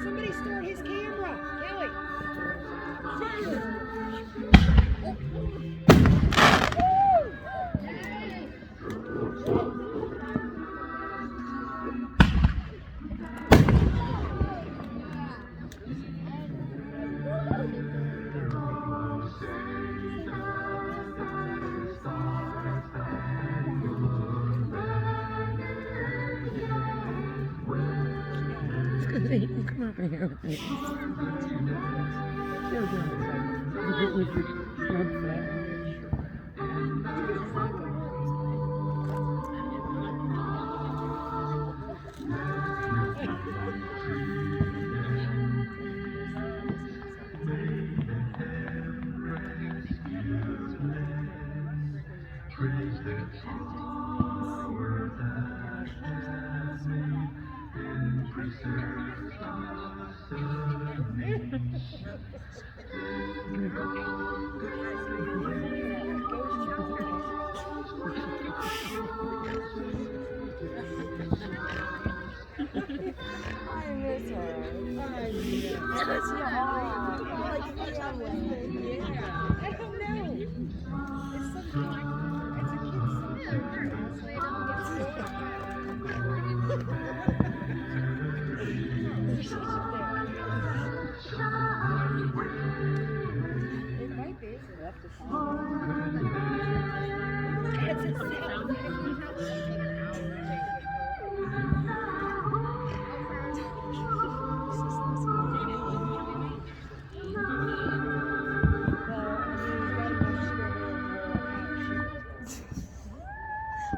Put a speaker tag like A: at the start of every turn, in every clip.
A: Somebody stole his camera, Kelly.
B: Come over here with me.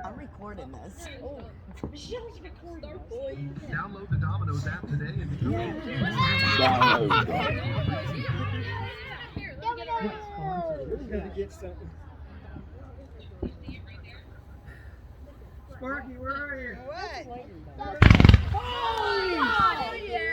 C: I'm recording this.
A: Michelle's recording.
D: Download the Domino's app today and do it.
A: Gotta get something. Sparky, where are you?
C: What?
A: Oh,
C: yeah.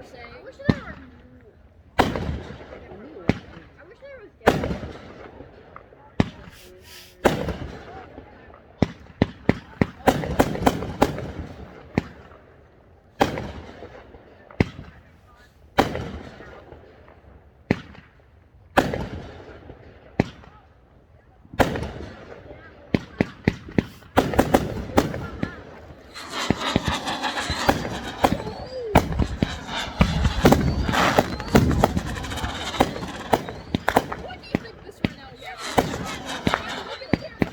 E: saying.
A: I wish there was dead.
E: What do you think this right now, yeah? Look at the camera.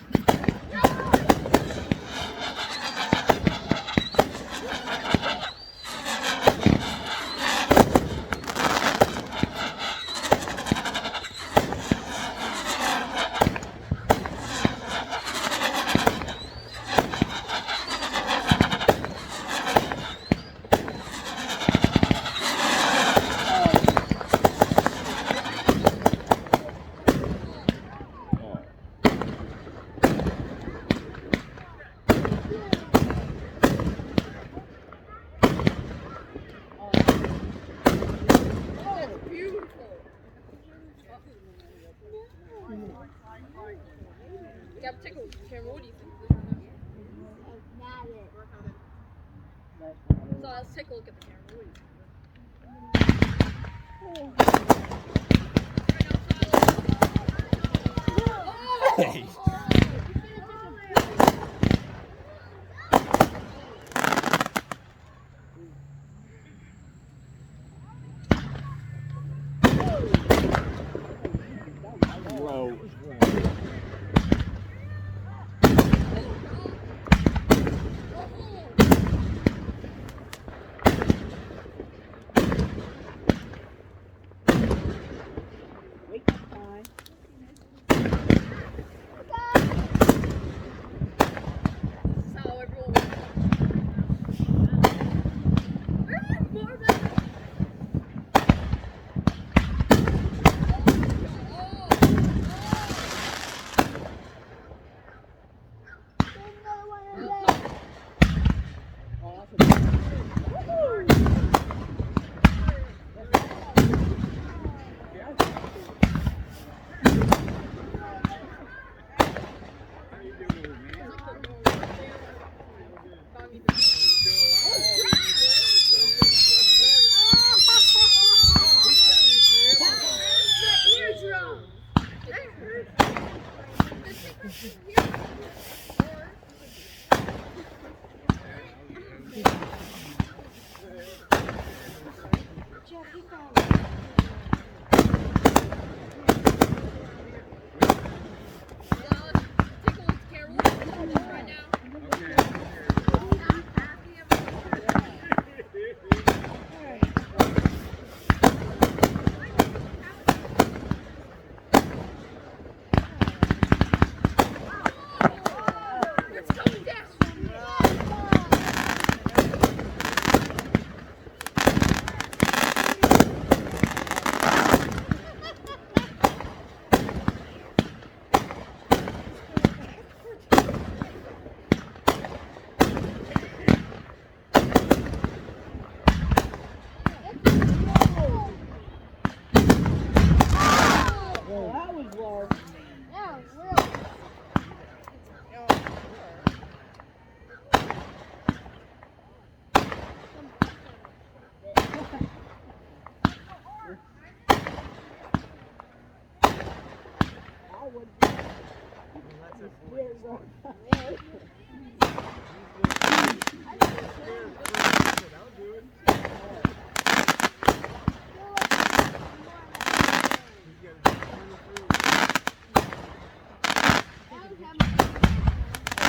E: That's beautiful. Gab, take a look at the camera. What do you think of this right now? So let's take a look at the camera. What do you think?
B: Hey. Whoa.
E: This is how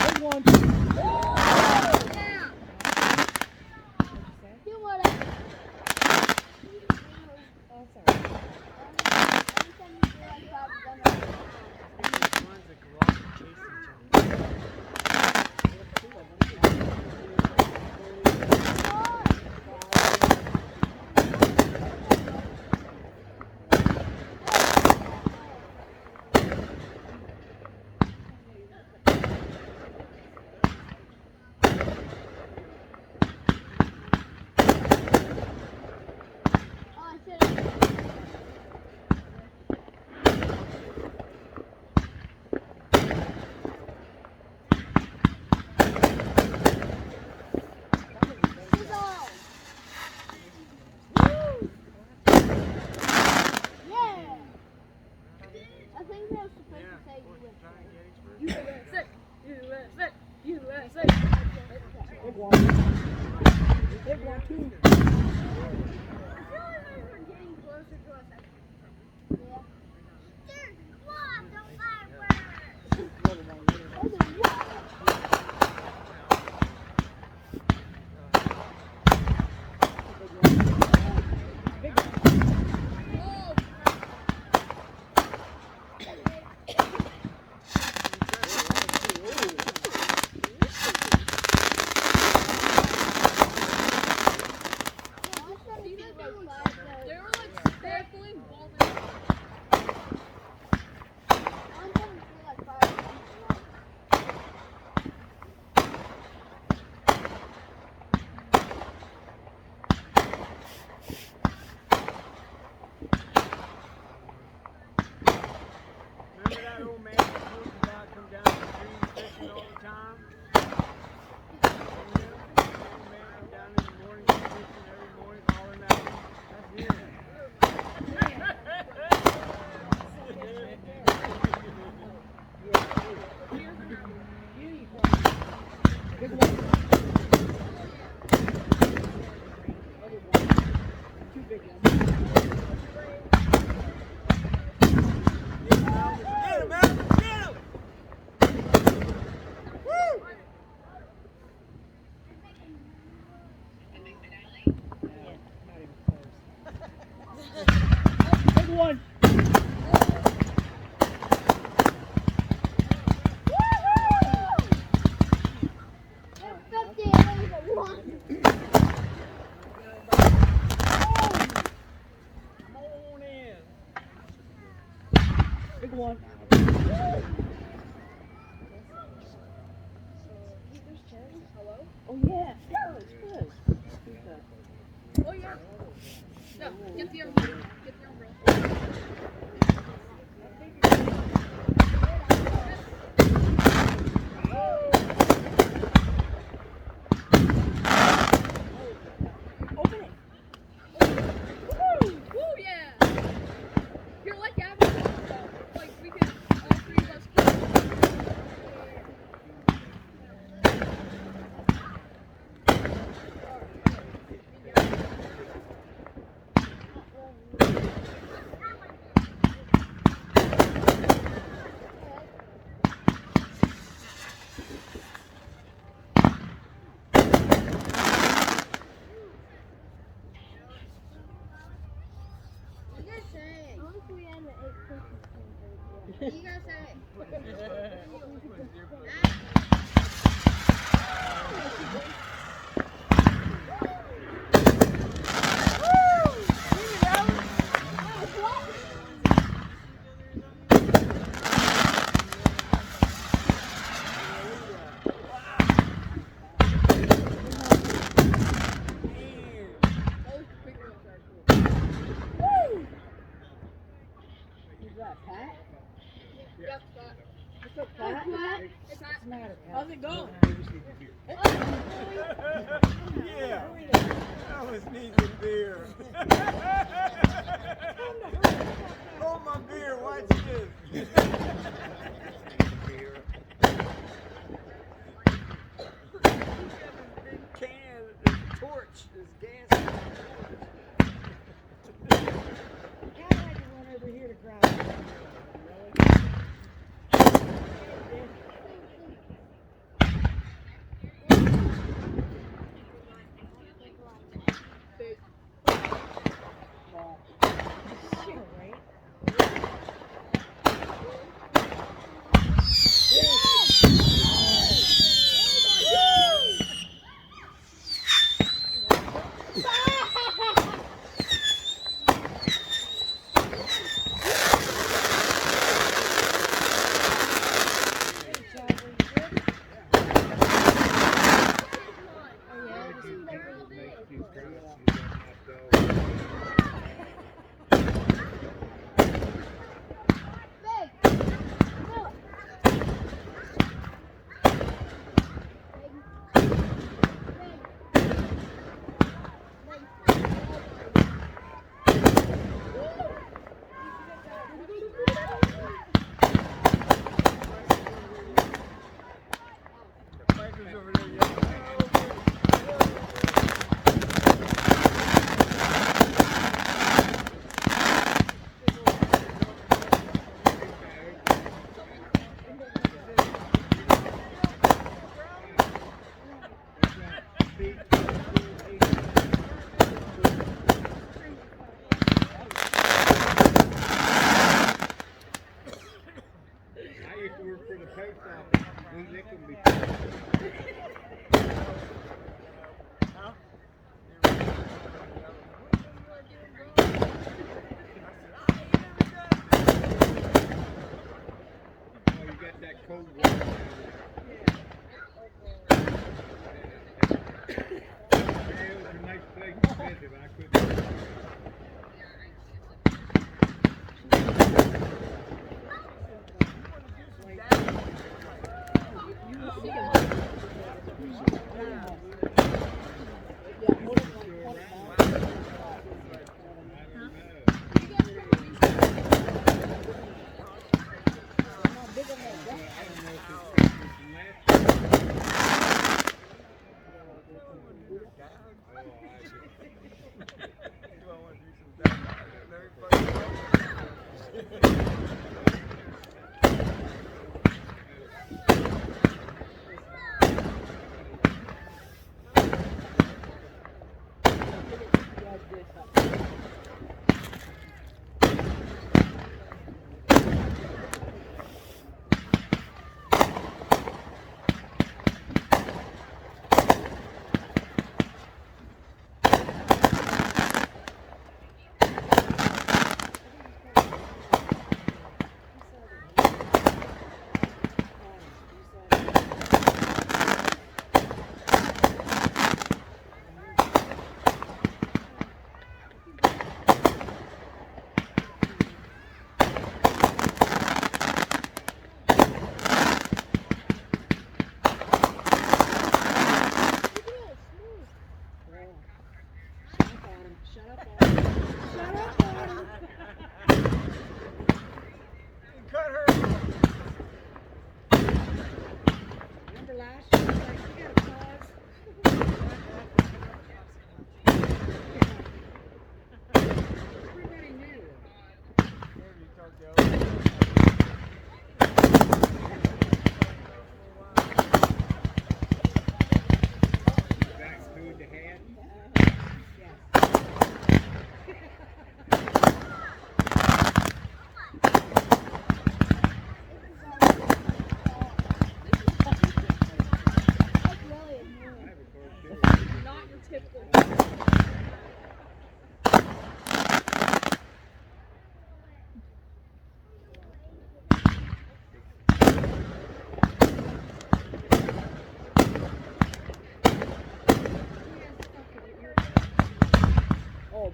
E: everyone wants
B: Big one. Big one, too.
A: I feel like we're getting closer to us. Yeah. There's lots of fireworks.
E: They were like sparkling balls.
A: I'm going to feel like fireworks.
B: Remember that old man that talked about come down the street fishing all the time? Old man come down in the morning fishing every morning, calling out. That's him. Big one. Two big ones. Get him, man! Get him! Woo! Big one! On in. Big one.
E: Hello?
C: Oh yeah. Oh, it's good.
E: Oh yeah. No, get the umbrella. Get the umbrella.
C: Open it.
E: Woo, yeah. You're like Avatar, so like we can all three of us can.
A: What you guys saying? I wish we had an 8 Christmas tree. What you guys saying?
E: Those bigger ones are cool.
C: Who's that, Pat?
E: Yep, that.
C: What's up, Pat?
E: It's not.
C: What's the matter, Pat? How's it going?
B: Yeah. I was needing beer. Hold my beer, watch this. Big can, torch is gas.
C: Yeah, I had to run over here to grab it.
E: Big.
C: Sure, right?
B: lick them before.
F: Huh?
B: Oh, you got that cold water down there. Yeah, it was a nice place to visit. I couldn't.
F: Cut her.
C: Remember last year, like, you gotta pause. Everybody knew.
F: You talked to Elvis.
B: Back through the head.
E: Not your typical.
C: Oh,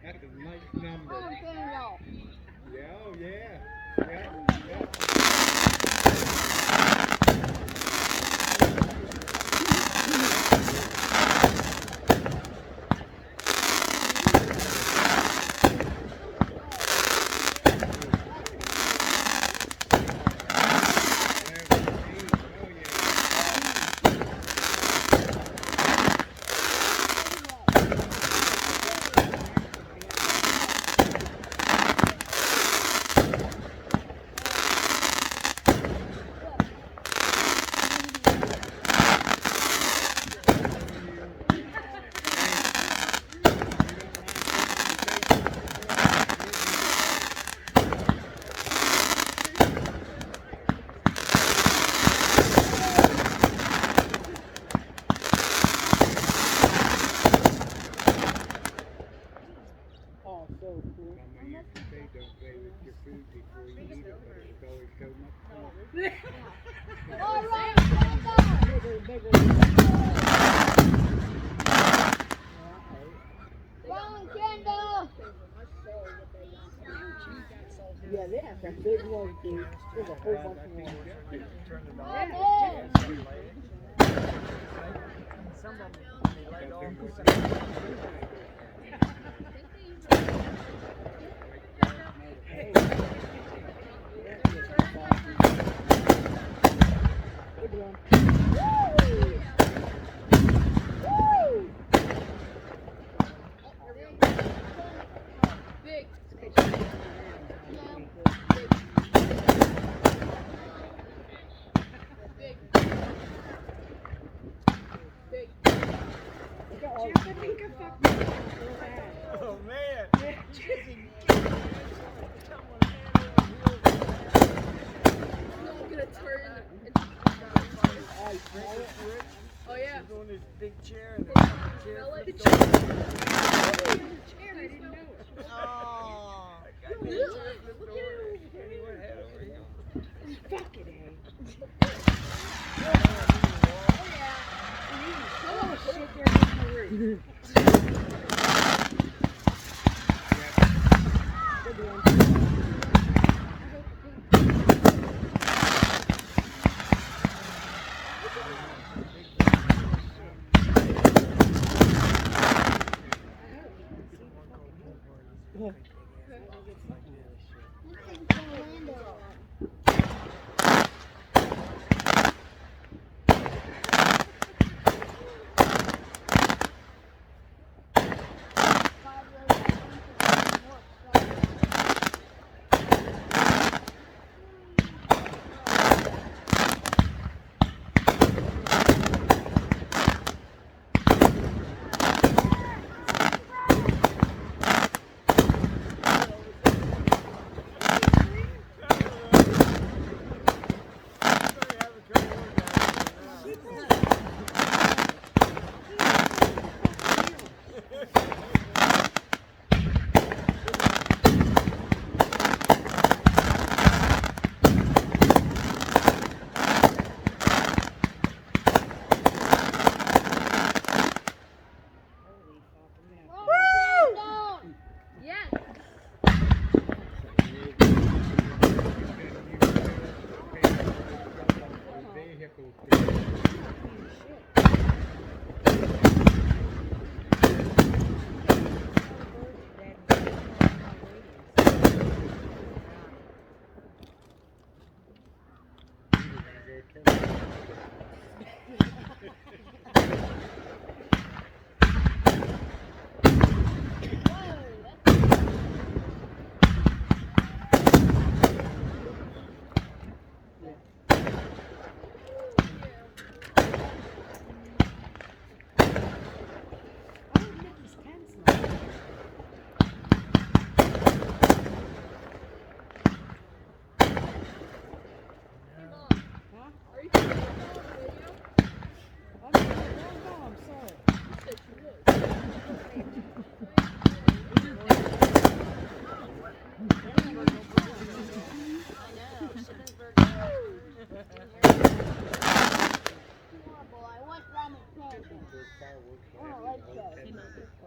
B: That's a nice number.
A: Oh, Daniel.
B: Yeah, oh yeah. Yeah.
C: oh, so cool.
B: Mama used to say don't play with your food before you eat it, but it's always so much fun.
A: All right, Daniel.
C: Bigger.
A: Wrong, Kendall.
C: Yeah, they have some big ones, dude. There's a whole bunch of them.
F: Turn the
A: Oh,
F: dog.
A: yeah.
B: some of them, they laid off or something.
E: Big. Big. Big.
C: Jeff, I think I fucked my real bad.
B: Oh man!
C: Yeah.
E: I'm gonna turn. Oh yeah.
B: She's on this big chair and the chair
E: Smell it?
B: flips over.
C: Chair, I didn't know.
B: Oh, I got the chair flipped over. And he went head over heels.
C: Fuck it, eh?
E: Oh yeah.
C: Oh shit, there goes my roof. Good one.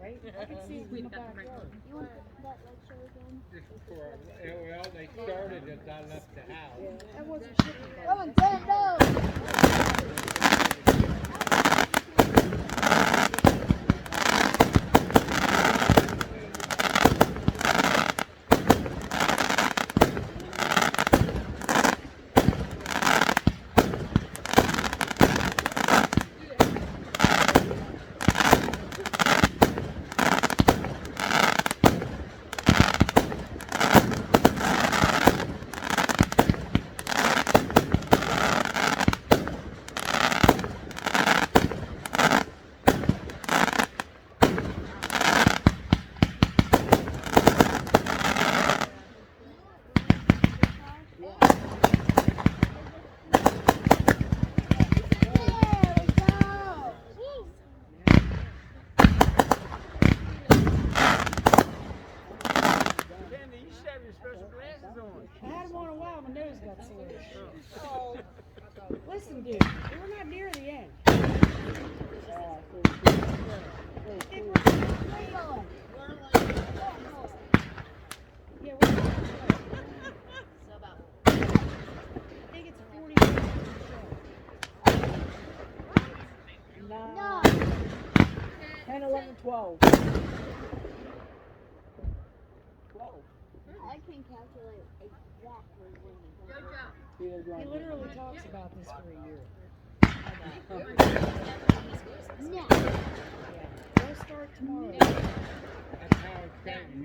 C: Right? I can see it from the backyard.
A: You want that lecture again?
F: Well, they started as I left the house.
C: Yeah, that wasn't shit.
A: Come on, Nintendo!
B: Candy, you should have your special glasses on.
C: I had them on a while, my nose got sore. Listen, dude, we're not near the end. Yeah, we're not. I think it's 40 minutes. No.
A: No!
C: 12.
A: I can calculate exactly when
E: Jojo.
C: He literally talks about this for a year.
A: No.
C: Yeah. They'll start tomorrow.
F: That's how it's getting.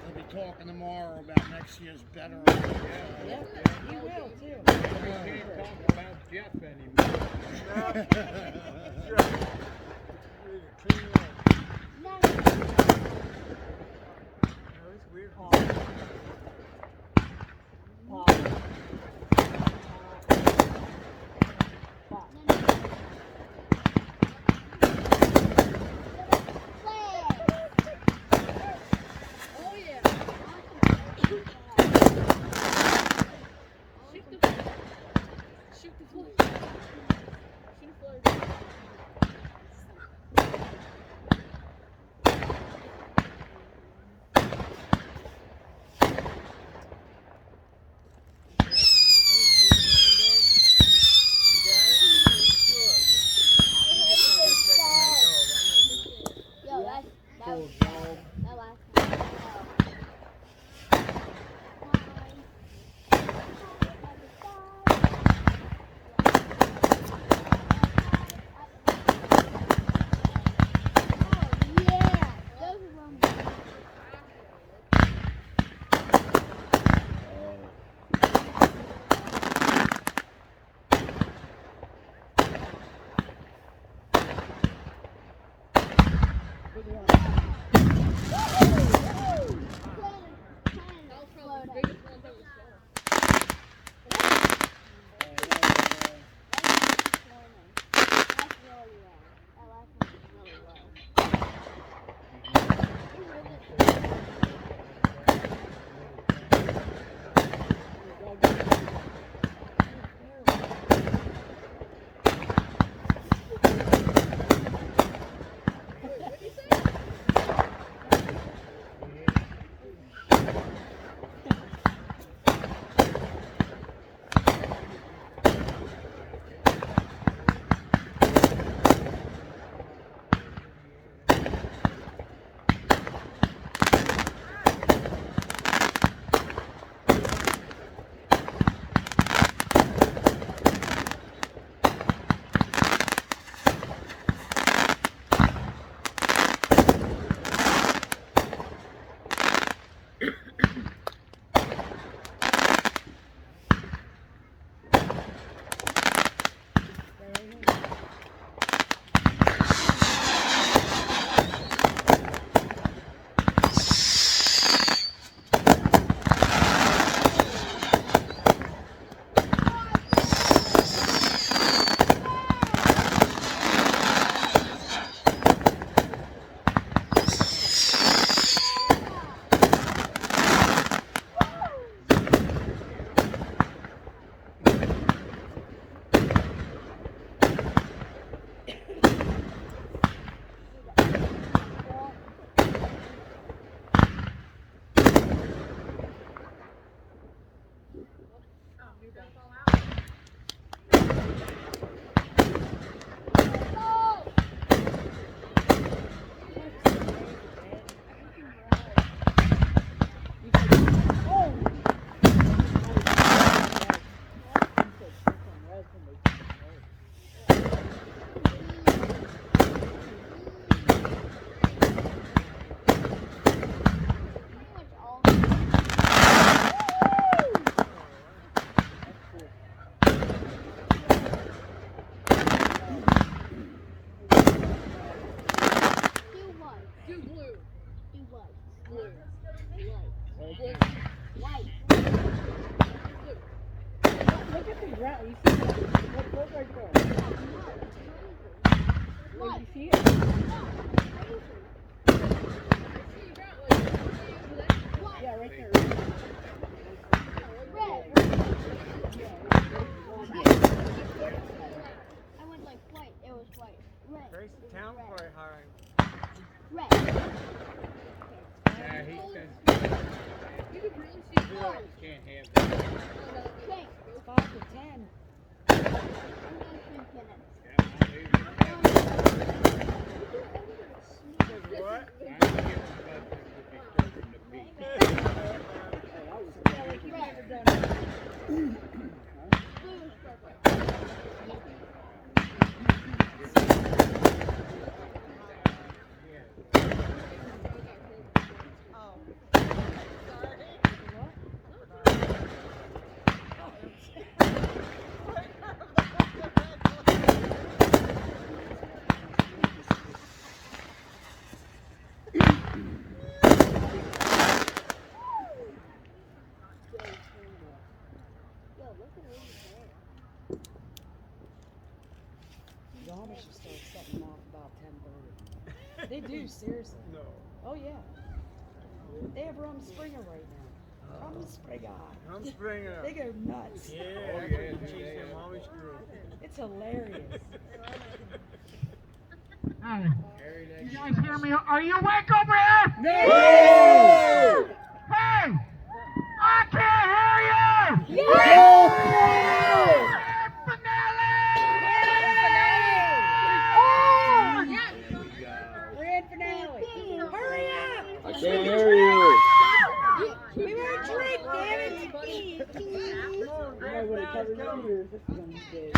G: We'll be talking tomorrow about next year's better.
C: Yep, he will too.
F: We can't talk about Jeff anymore.
B: That's right. Read it, clean it up.
A: No.
B: No, it's weird.
E: Oh yeah. Shoot the floor. Shoot the floor.
A: Yo, that
F: Cool
A: was
F: dog.
A: that last time. Oh yeah, those are wrong.
E: That was probably the biggest one that we saw. Do blue.
A: Do what?
E: Blue. Blue.
A: White.
E: Blue.
C: Look at the ground. You see that? Look right there.
A: What?
C: You see it?
E: See, ground, like,
A: What?
C: Yeah, right there.
A: Red. I went like white. It was white. Red.
B: Grace the town probably hiring.
A: Red.
F: Yeah, he says
E: you could really see
F: you
E: colors.
F: can't have that.
E: Oh, no.
A: Pink.
C: It's 5 to 10.
A: I'm gonna drink in it.
F: Yeah,
C: Amish will start setting them off about 10:30. They do, seriously.
B: No.
C: Oh yeah. They have Rum Springer right now. Rum Springer.
B: I'm Springer.
C: They go nuts.
B: Yeah,
F: Oh,
B: that's
F: yeah,
B: what
F: do
B: teach
F: they?
B: them Amish girls.
C: It's hilarious.
D: Hey,
F: Harry,
D: you
F: next
D: guys hear me? Are you awake over here?
B: No!
D: Hey! I can't hear you!
C: Grand finale. Hurry up!
H: I can't hear you.
C: We want a drink, damn it!
B: I would have covered your ears. This is on stage.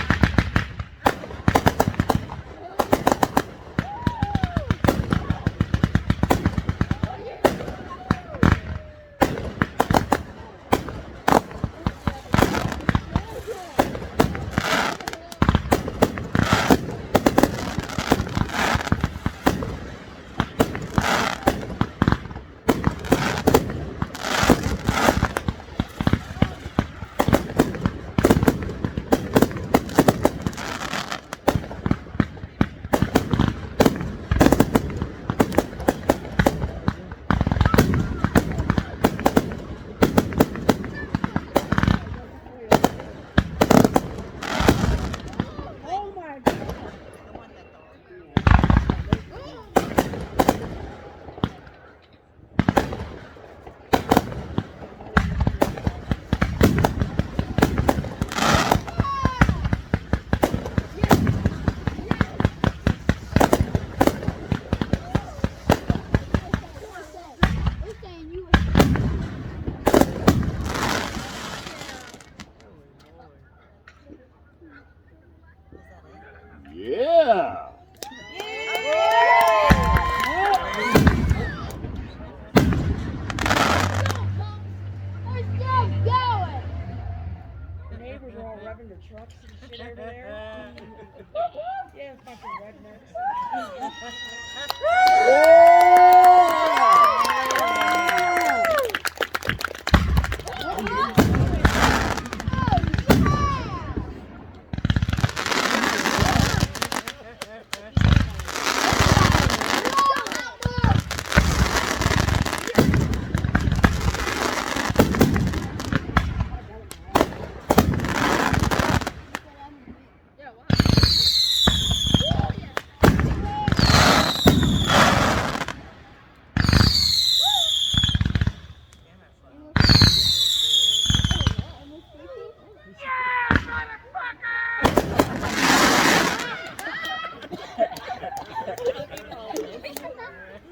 C: Oh my God!
H: Yeah.
C: The neighbors are all revving their trucks and shit over there. Yeah, fucking rednecks.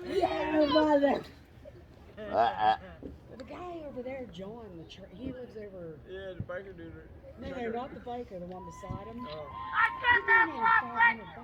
C: Yeah, mother. The guy over there, John, he lives over.
B: Yeah, the biker dude.
C: No, not the biker, the one beside him.
B: Oh.
C: He's doing it for $500.